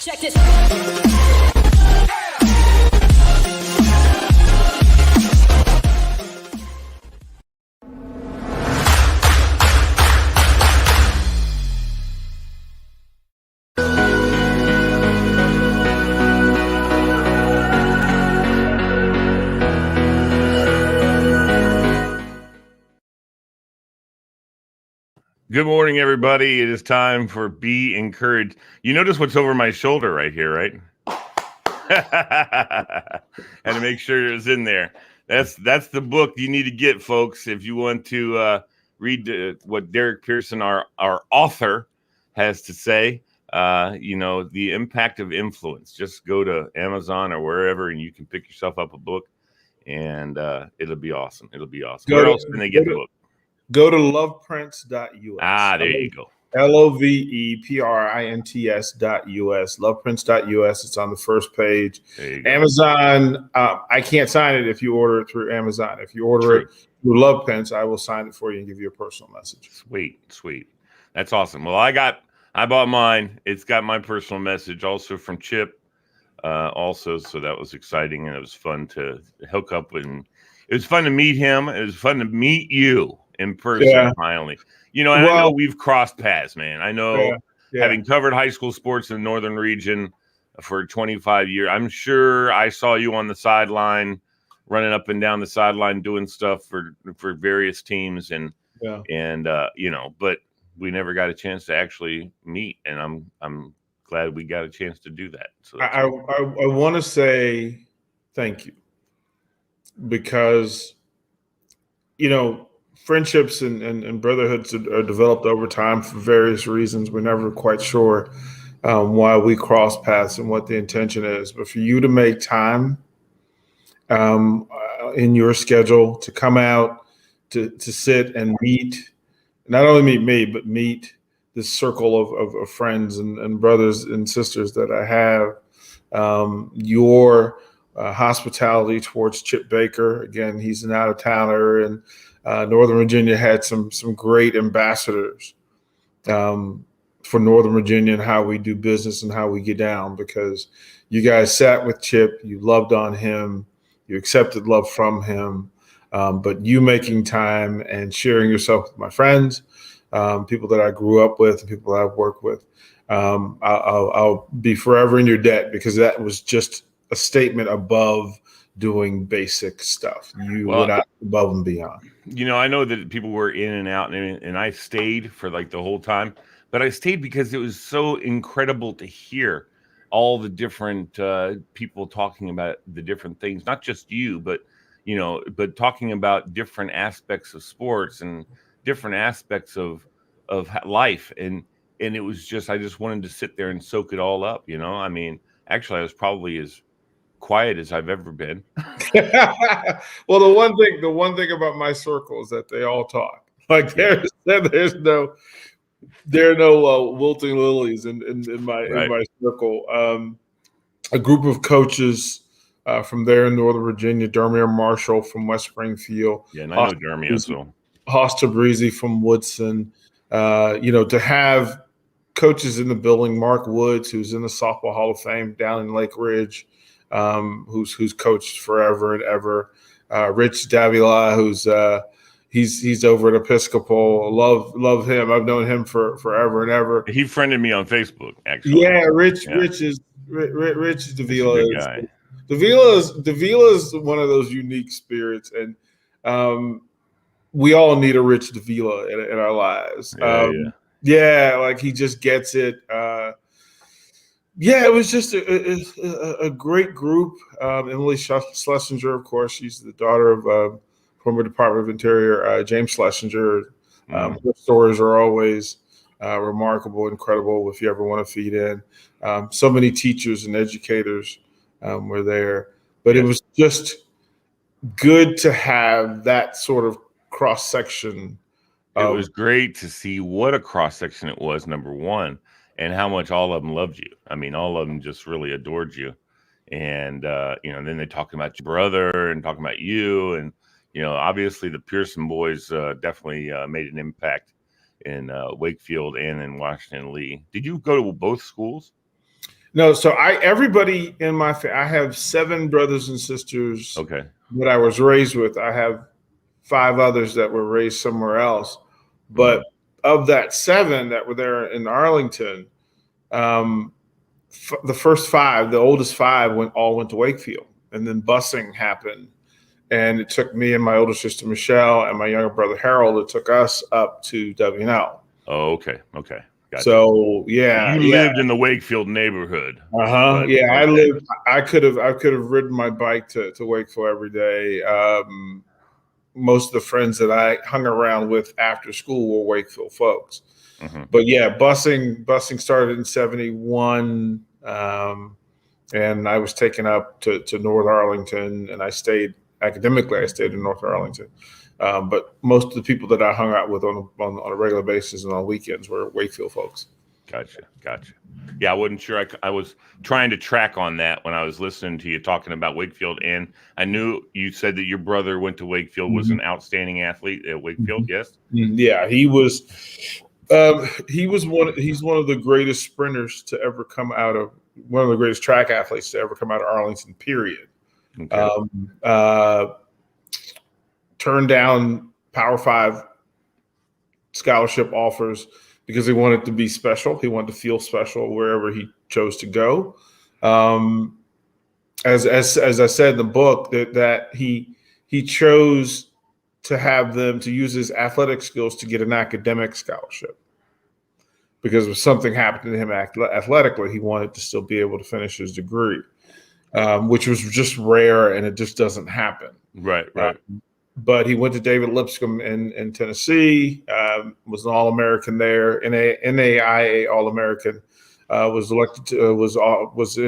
Check this. Good morning, everybody. It is time for Be Encouraged. You notice what's over my shoulder right here, right? And to make sure it's in there. That's the book you need to get, folks, if you want to read what Derrick Pearson, our author, has to say. The impact of influence. Just go to Amazon or wherever, and you can pick yourself up a book, and it'll be awesome. It'll be awesome. Where else can they get the book? Go to loveprints.us. There you go. LOVEPRINTS.us. Loveprints.us. It's on the first page. Amazon, I can't sign it if you order it through Amazon. If you order it through Love Prints, I will sign it for you and give you a personal message. Sweet. That's awesome. Well, I bought mine. It's got my personal message also from Chip. So that was exciting, and it was fun to hook up with. And it was fun to meet him. It was fun to meet you in person, finally. I know we've crossed paths, man. I know having covered high school sports in the northern region for 25 years, I'm sure I saw you on the sideline, running up and down the sideline, doing stuff for various teams, but we never got a chance to actually meet, and I'm glad we got a chance to do that. So I want to say thank you, because friendships and brotherhoods are developed over time for various reasons. We're never quite sure why we cross paths and what the intention is. But for you to make time in your schedule to come out to sit and meet, not only meet me, but meet this circle of friends and brothers and sisters that I have, your hospitality towards Chip Baker. Again, he's an out-of-towner, and Northern Virginia had some great ambassadors for Northern Virginia and how we do business and how we get down, because you guys sat with Chip, you loved on him, you accepted love from him, but you making time and sharing yourself with my friends, people that I grew up with, and people that I've worked with, I'll be forever in your debt, because that was just a statement above doing basic stuff. You went out above and beyond. I know that people were in and out, and I stayed for like the whole time, but I stayed because it was so incredible to hear all the different people talking about the different things, not just you, but talking about different aspects of sports and different aspects of life, and it was just, I just wanted to sit there and soak it all up. Actually, I was probably as quiet as I've ever been. Well, the one thing about my circle is that they all talk. Like there are no wilting lilies in my circle. A group of coaches from there in Northern Virginia, Dermier Marshall from West Springfield. Yeah, and I know Dermier, so Hosta Breezy from Woodson. To have coaches in the building, Mark Woods, who's in the Softball Hall of Fame down in Lake Ridge, who's coached forever and ever. Rich Davila, who's he's over at Episcopal. Love him. I've known him for forever and ever. He friended me on Facebook, actually. Yeah, Rich Davila. Davila is one of those unique spirits, and we all need a Rich Davila in our lives. Like he just gets it. It was just a great group. Emily Schlesinger, of course, she's the daughter of former Department of Interior James Schlesinger. Her stories are always remarkable, incredible, if you ever want to feed in. So many teachers and educators were there. But it was just good to have that sort of cross-section. It was great to see what a cross-section it was, number one, and how much all of them loved you. I mean, all of them just really adored you. And, then they talking about your brother and talking about you. And, obviously the Pearson boys definitely made an impact in Wakefield and in Washington Lee. Did you go to both schools? No, so everybody in my I have 7 brothers and sisters Okay. that I was raised with. I have 5 others that were raised somewhere else. But of that 7 that were there in Arlington, the first 5, the oldest 5 went to Wakefield, and then busing happened. And it took me and my older sister Michelle and my younger brother Harold. It took us up to W&L. Oh, okay. Okay. Gotcha. So yeah, you lived in the Wakefield neighborhood. Yeah, okay. I could have ridden my bike to Wakefield every day. Most of the friends that I hung around with after school were Wakefield folks. Mm-hmm. But yeah, busing started in 71, and I was taken up to North Arlington, and I stayed academically. I stayed in North Arlington. But most of the people that I hung out with on a regular basis and on weekends were Wakefield folks. Gotcha. Yeah, I wasn't sure. I was trying to track on that when I was listening to you talking about Wakefield, and I knew you said that your brother went to Wakefield, was an outstanding athlete at Wakefield. Yes. Yeah, he was. He's one of the greatest sprinters to ever come out of one of the greatest track athletes to ever come out of Arlington. Period. Okay. Turned down Power 5 scholarship offers because he wanted to be special. He wanted to feel special wherever he chose to go. As I said in the book, that he chose to have them to use his athletic skills to get an academic scholarship, because if something happened to him athletically, he wanted to still be able to finish his degree, which was just rare, and it just doesn't happen. Right. But he went to David Lipscomb in Tennessee, was an All-American there, NAIA All-American, was elected to, was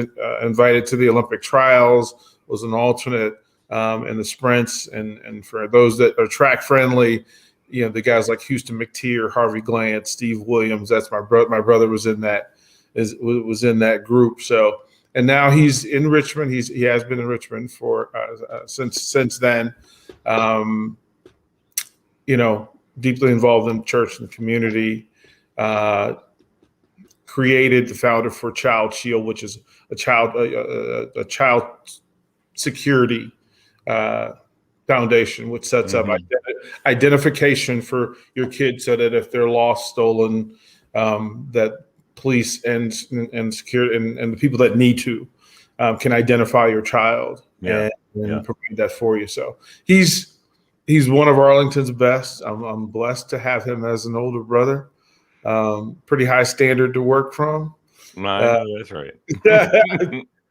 invited to the Olympic trials, was an alternate in the sprints. And for those that are track friendly, the guys like Houston McTeer, Harvey Glant, Steve Williams, that's my brother. My brother was in was in that group. So, and now he's in Richmond. He has been in Richmond for since then. Deeply involved in church and community, created the founder for Child Shield, which is a child security foundation, which sets up identification for your kids, so that if they're lost, stolen, that police and security and the people that need to can identify your child and provide that for you. So he's one of Arlington's best. I'm blessed to have him as an older brother. Pretty high standard to work from. That's right.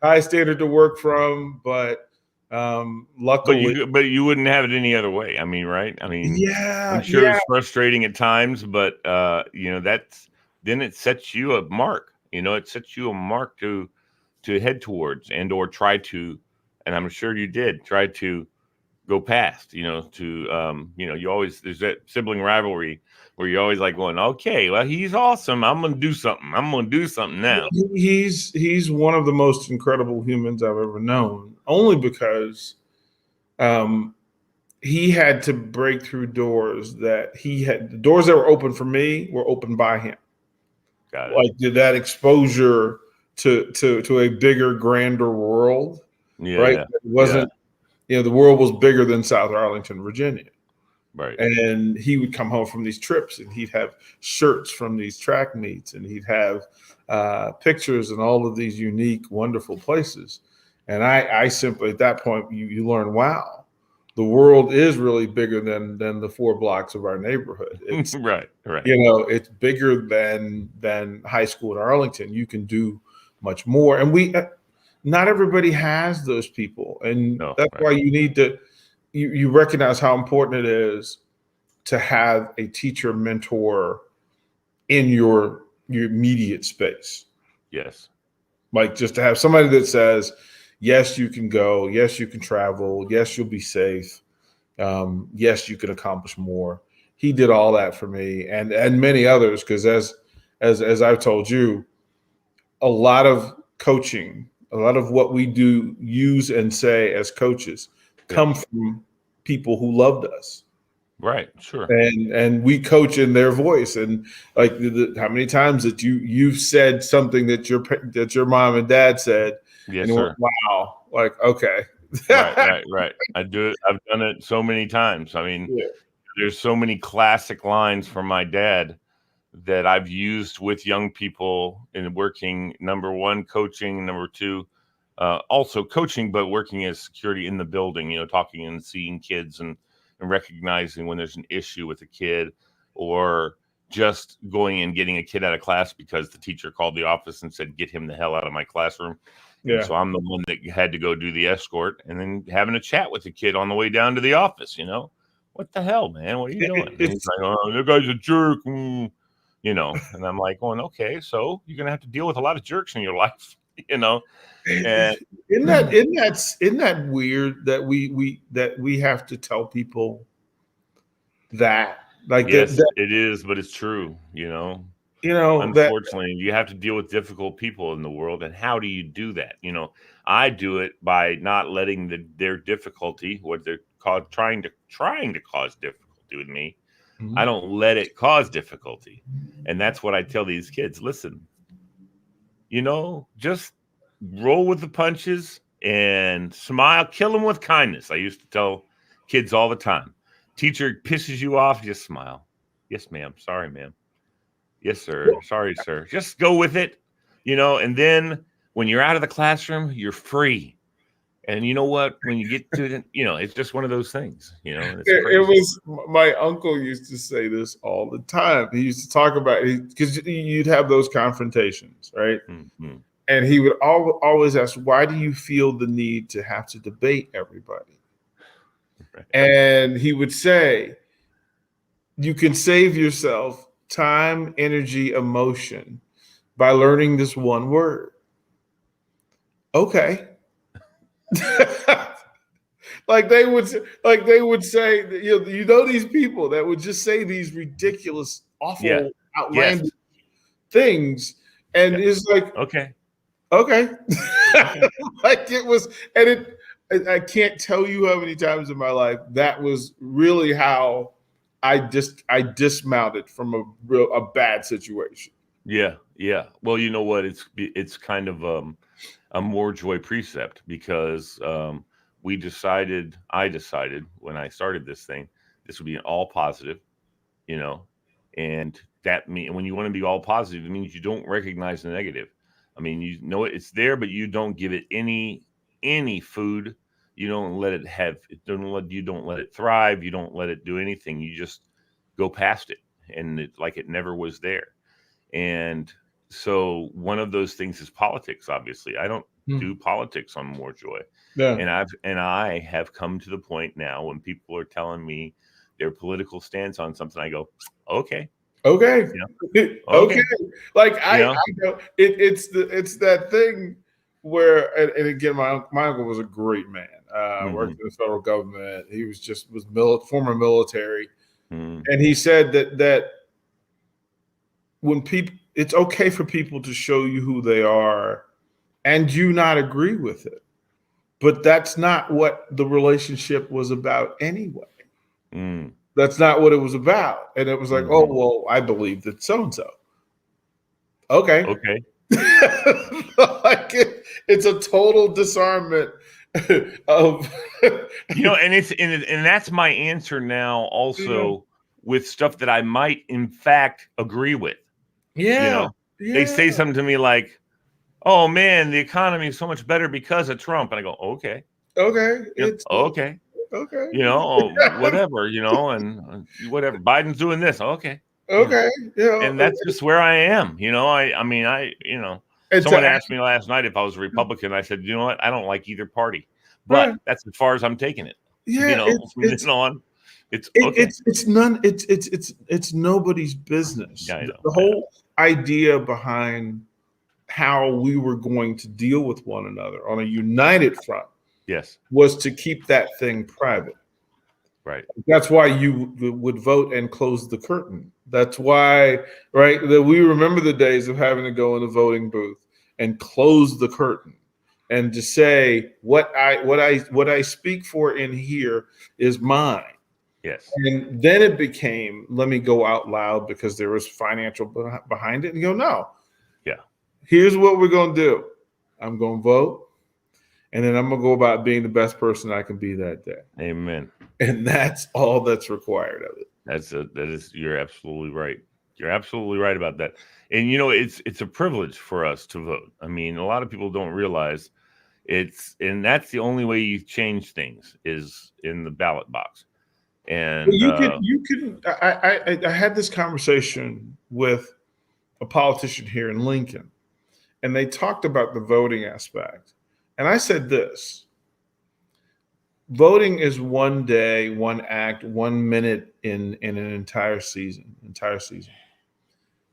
High standard to work from, but luckily. But you wouldn't have it any other way. I mean, right? I mean, yeah, I'm sure it's frustrating at times, but then it sets you a mark. It sets you a mark to head towards or try to, and I'm sure you did try to go past. You always, there's that sibling rivalry where you're always like going, okay, well, he's awesome. I'm gonna do something. Now. He's one of the most incredible humans I've ever known, only because he had to break through doors that the doors that were open for me were opened by him. Got it. Like, did that exposure to a bigger, grander world, right? It wasn't, the world was bigger than South Arlington, Virginia. Right. And he would come home from these trips, and he'd have shirts from these track meets, and he'd have pictures in all of these unique, wonderful places. And I simply, at that point, you learn, wow, the world is really bigger than the 4 blocks of our neighborhood. It's, right. It's bigger than high school in Arlington. You can do much more. And not everybody has those people. And that's why you need to, you recognize how important it is to have a teacher mentor in your immediate space. Yes. Like, just to have somebody that says, yes, you can go. Yes, you can travel. Yes, you'll be safe. Yes, you can accomplish more. He did all that for me and many others, because as I've told you, a lot of coaching, a lot of what we do, use and say as coaches, come from people who loved us. Right. Sure. and we coach in their voice. And like how many times that you've said something that your mom and dad said, and Yes, you went, sir. wow, like okay. Right. Right. Right. I do it. I've done it so many times. I mean, Yeah. there's so many classic lines from my dad that I've used with young people in working. Number one, coaching. Number two, also coaching, but working as security in the building. Talking and seeing kids and recognizing when there's an issue with a kid, or just going and getting a kid out of class because the teacher called the office and said, "Get him the hell out of my classroom." And Yeah. so I'm the one that had to go do the escort, and then having a chat with the kid on the way down to the office. What the hell, man? What are you doing? And he's It's like, "Oh, that guy's a jerk." And I'm like, going, okay, so you're gonna have to deal with a lot of jerks in your life, and isn't that weird that we have to tell people that, like yes, that it is, but it's true. that Unfortunately, you have to deal with difficult people in the world, and how do you do that? I do it by not letting their difficulty, what they're called, trying to cause difficulty with me. I don't let it cause difficulty, and that's what I tell these kids. Listen, just roll with the punches and smile, kill them with kindness. I used to tell kids all the time. Teacher pisses you off, just smile. Yes, ma'am. Sorry, ma'am. Yes, sir. Sorry, sir. Just go with it, and then when you're out of the classroom, you're free. And you know what? When you get to it, it's just one of those things, and it's it crazy. was my uncle used to say this all the time. He used to talk about it because you'd have those confrontations, right? Mm-hmm. And he would always ask, why do you feel the need to have to debate everybody? Right. And he would say, you can save yourself time, energy, emotion by learning this one word. Okay. like they would say, these people that would just say these ridiculous, Yeah. awful, outlandish Yes. things. And Yeah. it's like, Okay. okay. Okay. Like it was, and I can't tell you how many times in my life that was really how I dismounted from a bad situation. Yeah. Yeah. Well, you know what? It's kind of a MoreJoy precept, because I decided when I started this thing, this would be an all positive, you know, and when you want to be all positive, it means you don't recognize the negative. I mean, it's there, but you don't give it any food. You don't let it you don't let it thrive. You don't let it do anything. You just go past it, and it never was there. And so one of those things is politics. Obviously, I don't do politics on MoreJoy. Yeah. And I have come to the point now when people are telling me their political stance on something, I go, okay. Okay. Okay. Okay. Like I know? know it's that thing where, and again, my uncle was a great man. Worked in the federal government. He was former military, and he said that when people, it's okay for people to show you who they are, and you not agree with it, but that's not what the relationship was about anyway. That's not what it was about. And it was like, oh, well, I believe that so-and-so. Okay. Okay. Like it's a total disarmament of and that's my answer now also with stuff that I might in fact agree with. Yeah. They say something to me like, oh man, the economy is so much better because of Trump. And I go, okay. Okay. Okay. Okay. Whatever, and whatever. Biden's doing this. Okay. Okay. And that's just where I am. Someone asked me last night if I was a Republican. I said, you know what? I don't like either party, but that's as far as I'm taking it. Yeah. From then on, it's okay. It's nobody's business. Yeah, I know. The whole idea behind how we were going to deal with one another on a united front, yes, was to keep that thing private. Right. That's why you would vote and close the curtain. That's why, right, that we remember the days of having to go in the voting booth and close the curtain and to say what I speak for in here is mine. Yes. And then it became, let me go out loud because there was financial behind it, and go, no, Yeah. here's what we're going to do. I'm going to vote, and then I'm going to go about being the best person I can be that day. Amen. And that's all that's required of it. You're absolutely right. You're absolutely right about that. And it's a privilege for us to vote. I mean, a lot of people don't realize and that's the only way you change things is in the ballot box. Well, And you can. I had this conversation with a politician here in Lincoln, and they talked about the voting aspect. And I said this: voting is one day, one act, 1 minute in an entire season. Entire season.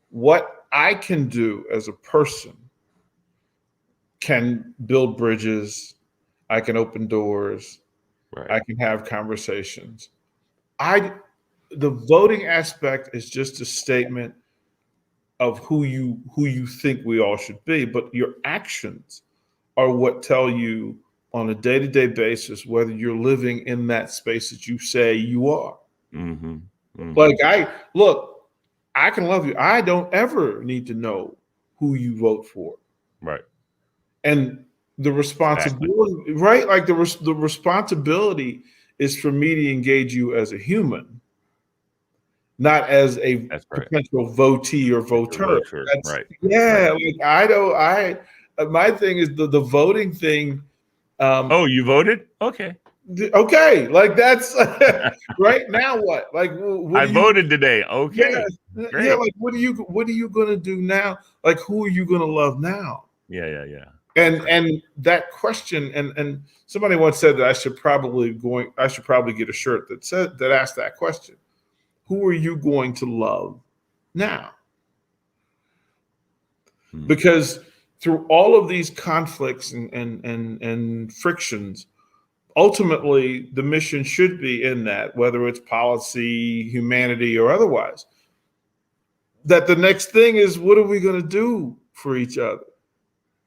What I can do as a person can build bridges. I can open doors. right. I can have conversations. I the voting aspect is just a statement of who you think we all should be, but your actions are what tell you on a day-to-day basis whether you're living in that space that you say you are. Mm-hmm. Mm-hmm. Like I can love you. I don't ever need to know who you vote for. Right. And the Exactly. responsibility, right? Like the responsibility is for me to engage you as a human, not as a That's right. potential votee or It's a voter. voter. That's Right. Right. yeah. Like I don't. My thing is the voting thing. Oh, you voted? Okay. Okay, like that's right now. What like what I do you? voted today. Yeah, Okay. yeah. Great. Like what are you gonna do now? Like who are you gonna love now? Yeah. Yeah. Yeah. That's And right. and that question and somebody once said that I should probably get a shirt that asked that question. Who are you going to love now? Mm. Because through all of these conflicts and frictions, ultimately the mission should be in that, whether it's policy, humanity, or otherwise, that the next thing is what are we going to do for each other?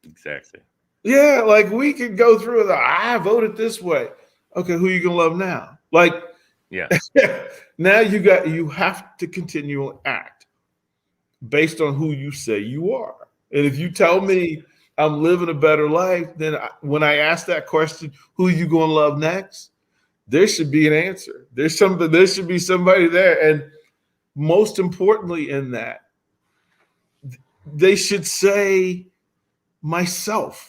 Exactly. Yeah, like we could go through I voted this way. Okay, who you gonna love now? Like Yeah. now you have to continually act based on who you say you are. And if you tell Yes. me I'm living a better life, then when I ask that question, who you gonna love next? There should be an answer. There should be somebody there. And most importantly in that, they should say myself.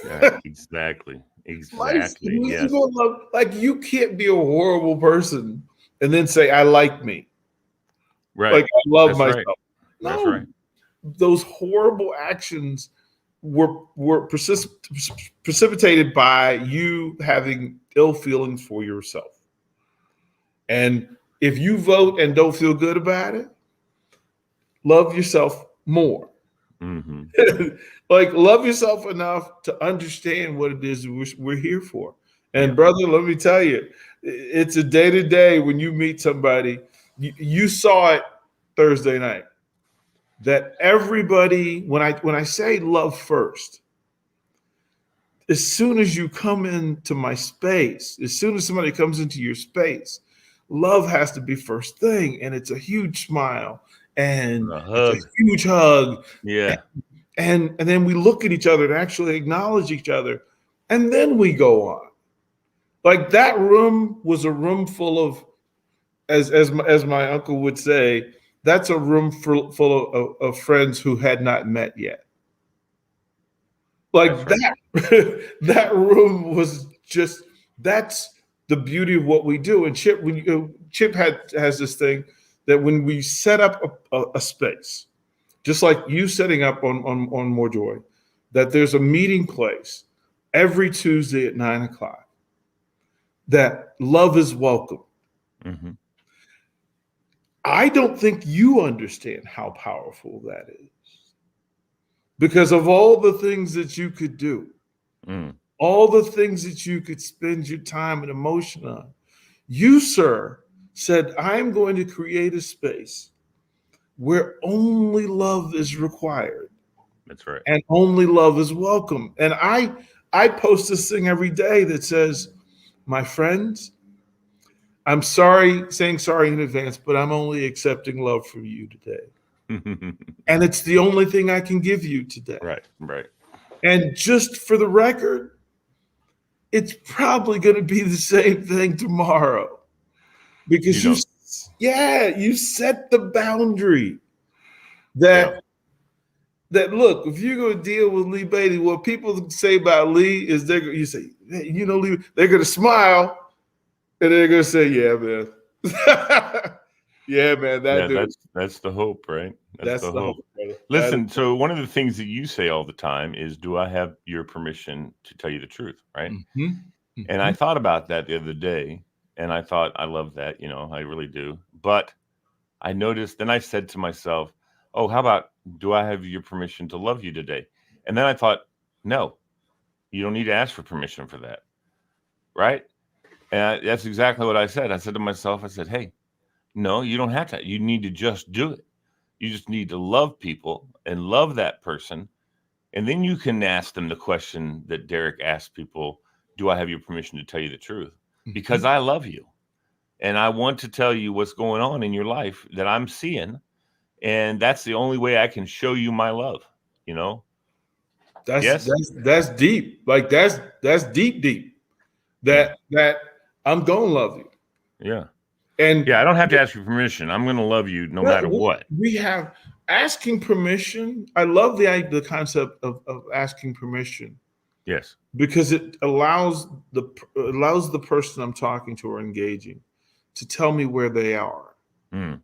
Yeah. Exactly. Exactly. Who you Yes. gonna love? Like you can't be a horrible person and then say I like me, Right. like I love That's right. myself. That's No, right. those horrible actions were precipitated by you having ill feelings for yourself. And if you vote and don't feel good about it, love yourself more. Mm-hmm. Like love yourself enough to understand what it is we're here for. Yeah. And brother, let me tell you, it's a day to day when you meet somebody. You saw it Thursday night that everybody when I say love first, as soon as you come into my space, as soon as somebody comes into your space, love has to be first thing, and it's a huge smile and A it's a hug. huge hug. Yeah. And then we look at each other and actually acknowledge each other, and then we go on. Like that room was a room full of, as my uncle would say, that's a room full of friends who had not met yet. That's Like right. that that room was just that's the beauty of what we do. And Chip has this thing that when we set up a space, just like you setting up on MoreJoy, that there's a meeting place every Tuesday at 9 o'clock. That love is welcome. Mm-hmm. I don't think you understand how powerful that is because of all the things that you could do, Mm. all the things that you could spend your time and emotion on. You, sir, said, I'm going to create a space where only love is required That's right. and only love is welcome. And I post this thing every day that says, my friends, I'm sorry, saying sorry in advance, but I'm only accepting love from you today. And it's the only thing I can give you today. Right, right. And just for the record, it's probably going to be the same thing tomorrow You because don't. you set the boundary Yeah. that look, if you're going to deal with Lee Beatty, what people say about Lee is you say, hey, Lee, they're going to smile and they're going to say, yeah, man. Yeah, man, that Yeah, dude. that's the hope, right? That's That's the the hope. hope, brother. That is Listen, so one of the things that you say all the time is, "Do I have your permission to tell you the truth?" Right? And I Mhm. thought about that the other day, and I thought, I love that, I really do. But I noticed, then I said to myself, "Oh, how about, do I have your permission to love you today?" And then I thought, no, you don't need to ask for permission for that, right? And that's exactly what I said. I said to myself, I said, "Hey, no, you don't have to. You need to just do it. You just need to love people and love that person. And then you can ask them the question that Derrick asked people: Do I have your permission to tell you the truth? Because Mhm. I love you. And I want to tell you what's going on in your life that I'm seeing. And that's the only way I can show you my love, you know? That's Yes? that's that's deep. Like that's deep. Yeah. That I'm gonna love you. Yeah. And Yeah. I don't have to ask your permission. I'm going to love you no matter what. we have asking permission. I love the concept of asking permission Yes. because it allows the person I'm talking to or engaging to tell me where they are. Mm.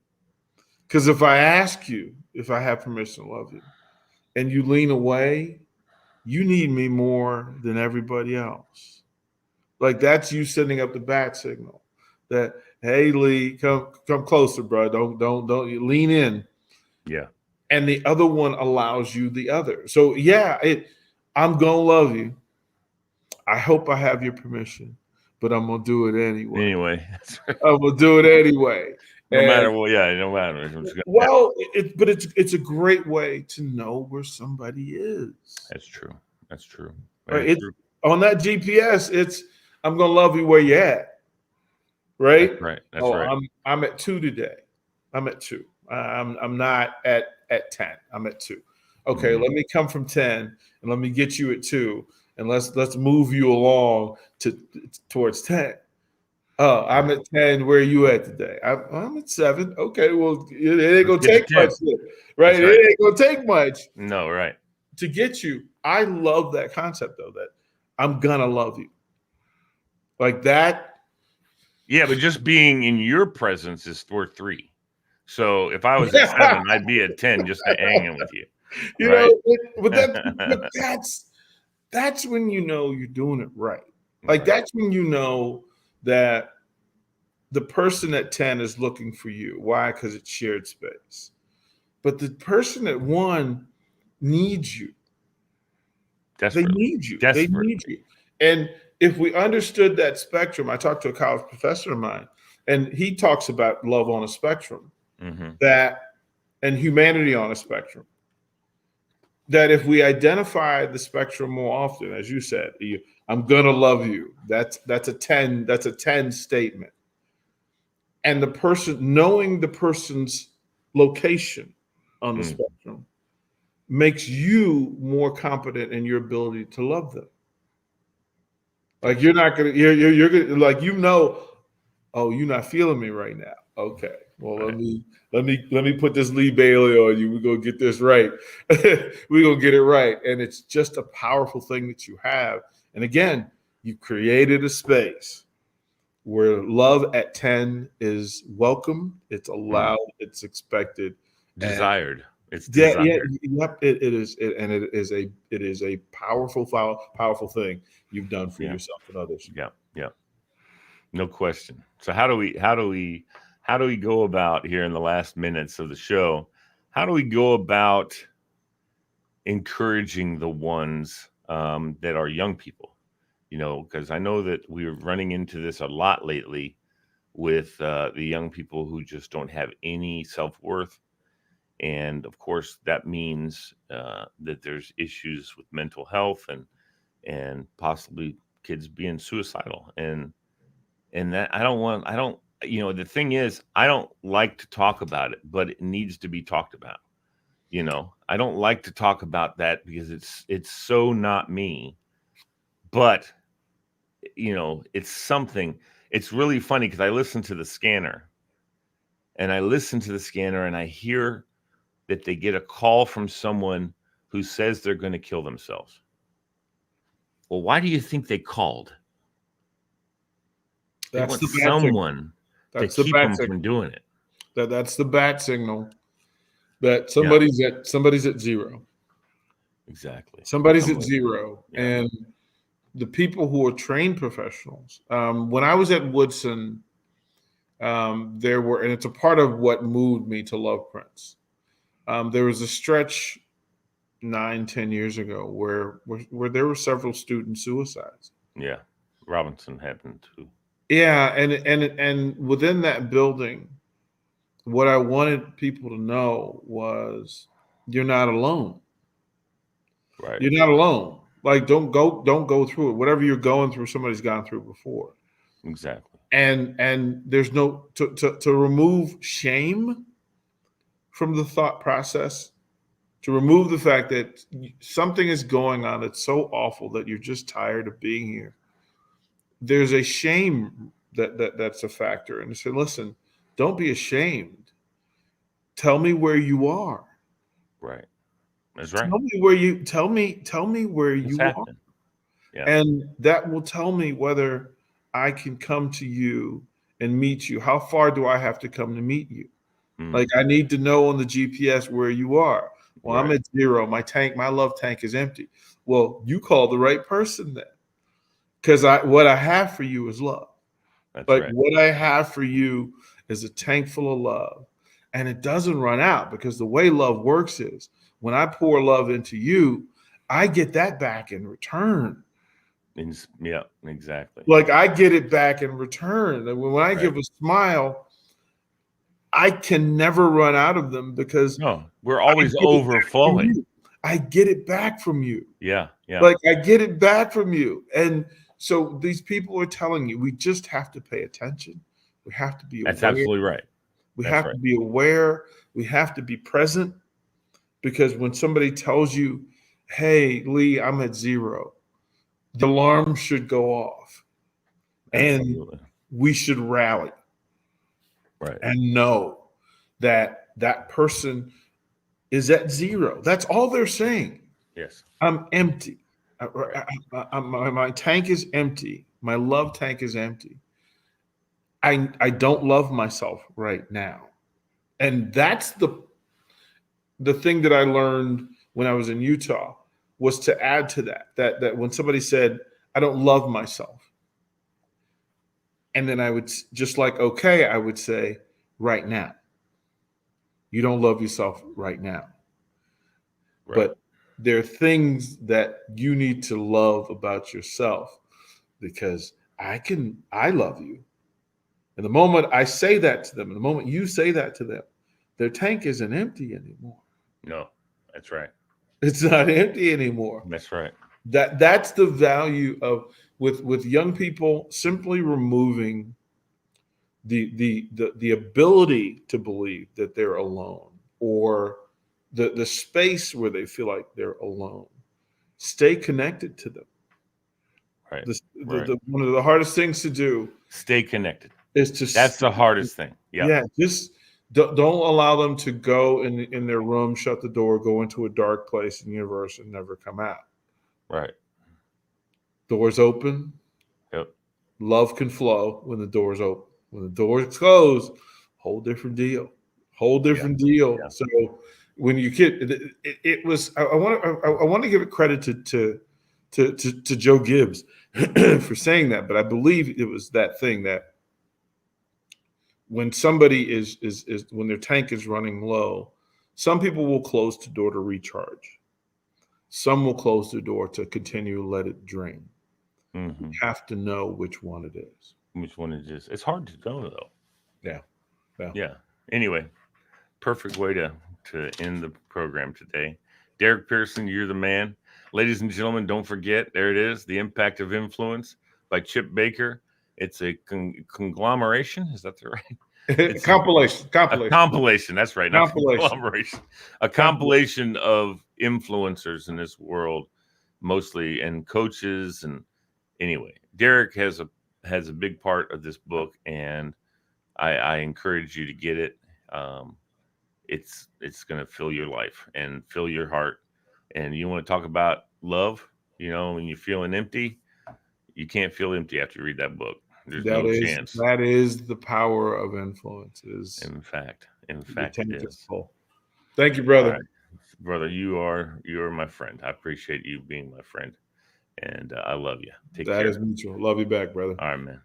Because if I ask you if I have permission to love you and you lean away, you need me more than everybody else. Like that's you sending up the bat signal that, hey Lee, come closer, bro. Don't you lean in. Yeah. And the other one allows you the other. So yeah, I'm gonna love you. I hope I have your permission, but I'm gonna do it anyway. Anyway, I'm gonna do it anyway. no And matter what. Yeah. No matter. It's gonna happen. well, but it's a great way to know where somebody is. That's true. That's true. That Right? is It's true. on that GPS. It's I'm gonna love you where you at. That's Right? right. That's Oh, right. I'm at 2 today. I'm at 2. I'm not at 10. I'm at 2. Okay, Mhm. let me come from 10 and let me get you at 2 and let's move you along towards 10. Oh, Yeah. I'm at 10. Where are you at today? I'm at 7. Okay, well, it ain't Let's gonna get to take much, 10. right? That's It right. ain't gonna take much No, right. to get you. I love that concept though, that I'm gonna love you. Like that. Yeah, but just being in your presence is worth 3. So if I was at 7, I'd be at 10 just hanging with you, You right? know, but that's when you know you're doing it right. Like Right. that's when you know that the person at 10 is looking for you. Why? Because it's shared space. But the person at 1 needs you. They Desperately. need you. They need Desperately. you. And if we understood that spectrum, I talked to a college professor of mine, and he talks about love on a spectrum, Mhm. that and humanity on a spectrum. That if we identify the spectrum more often, as you said, I'm gonna love you. That's a 10. That's a 10 statement. And the person knowing the person's location on the Mm. spectrum makes you more competent in your ability to love them. Like Yes. you're not gonna you're gonna like oh, you're not feeling me right now. Okay. Well, Right. let me put this Lee Bailey on you. We're gonna get this right. We're gonna get it right. And it's just a powerful thing that you have. And again, you created a space where love at 10 is welcome, it's Mm. allowed, it's expected. And Desired. It's yeah, desired. yep, and it is a powerful thing you've done for Yeah. yourself and others. Yeah. Yeah. No question. So how do we go about here in the last minutes of the show? How do we go about encouraging the ones that are young people? Because I know that we're running into this a lot lately with the young people who just don't have any self worth. And of course, that means that there's issues with mental health and possibly kids being suicidal. And that I don't the thing is, I don't like to talk about it, but it needs to be talked about. I don't like to talk about that because it's so not me. But it's something. It's really funny because I listen to the scanner, and I hear that they get a call from someone who says they're going to kill themselves. Well, why do you think they called? They That's want the bat signal. someone to That's the keep bat them signal. from doing it. That's the bat signal that Yeah, somebody's at zero. exactly. Somebody's at Somebody. zero, Yeah, and the people who are trained professionals. When I was at Woodson, there were, and it's a part of what moved me to love Prince. There was a stretch 9, 10 years ago where there were several student suicides. yeah. Robinson happened to. Yeah, and within that building, what I wanted people to know was you're not alone. Right. You're not alone. Like don't go through it. Whatever you're going through, somebody's gone through before. Exactly. And there's no to remove shame from the thought process, to remove the fact that something is going on that's so awful that you're just tired of being here. There's a shame that's a factor. And I said, listen, don't be ashamed. Tell me where you are. Right. That's right. Tell me where It's you are. happening. Yeah. And that will tell me whether I can come to you and meet you. How far do I have to come to meet you? Mm, Like I need to know on the GPS where you are. Well, I'm right. at zero. My love tank is empty. Well, you called the right person then. Because what I have for you is love. That's Like right. what I have for you is a tank full of love. And it doesn't run out because the way love works is when I pour love into you, I get that back in return. Yeah. Exactly. Like I get it back in return. And when I Right. give a smile, I can never run out of them because No, we're I always get it back from overflowing. you. I get it back from you. Yeah. Yeah. Like I get it back from you. And so these people are telling you we just have to pay attention. We have to be That's aware. absolutely right. We That's have right. to be aware. We have to be present because when somebody tells you, hey, Lee, I'm at zero, the alarm should go off and Absolutely. we should rally Right. and know that that person is at zero. That's all they're saying. Yes. I'm empty. Right. My tank is empty. My love tank is empty. I don't love myself right now. And that's the thing that I learned when I was in Utah was to add to that when somebody said I don't love myself, and then I would just like okay, I would say right now. You don't love yourself right now. Right. But there are things that you need to love about yourself because I love you. And the moment I say that to them, and the moment you say that to them, their tank isn't empty anymore. No, that's right. It's not empty anymore. That's right. That's the value of with young people simply removing the ability to believe that they're alone or the space where they feel like they're alone. Stay connected to them. Right. Right. One of the hardest things to do Stay connected. is to That's the hardest thing. Yeah. yeah, just don't allow them to go in their room, shut the door, go into a dark place in the universe, and never come out. Right. Doors open, Yep. love can flow when the doors open. When the doors close, whole different deal. Whole Yeah. different deal. Yeah. So when you get it was I want to give it credit to Joe Gibbs for saying that, but I believe it was that thing that when somebody is when their tank is running low, some people will close the door to recharge. Some will close the door to continue to let it drain. You Mm-hmm. have to know which one it is. Which one is this? It's hard to know though. Yeah. Yeah. Yeah. Anyway, perfect way to end the program today. Derek Pearson, you're the man. Ladies and gentlemen, don't forget, there it is, The Impact of Influence by Chip Baker. It's a conglomeration. Is that the right? It's compilation. a compilation. That's right. Not Compilation. conglomeration. A compilation of influencers in this world, mostly, and coaches. And anyway, Derrick has a big part of this book, and I encourage you to get it. It's going to fill your life and fill your heart. And you want to talk about love? When you're feeling empty, you can't feel empty after you read that book. There's no chance. That is the power of influence. In fact, it is. Thank you, brother. Right. Brother, you are my friend. I appreciate you being my friend, and I love you. Take care. That is mutual. Love you back, brother. All right, man.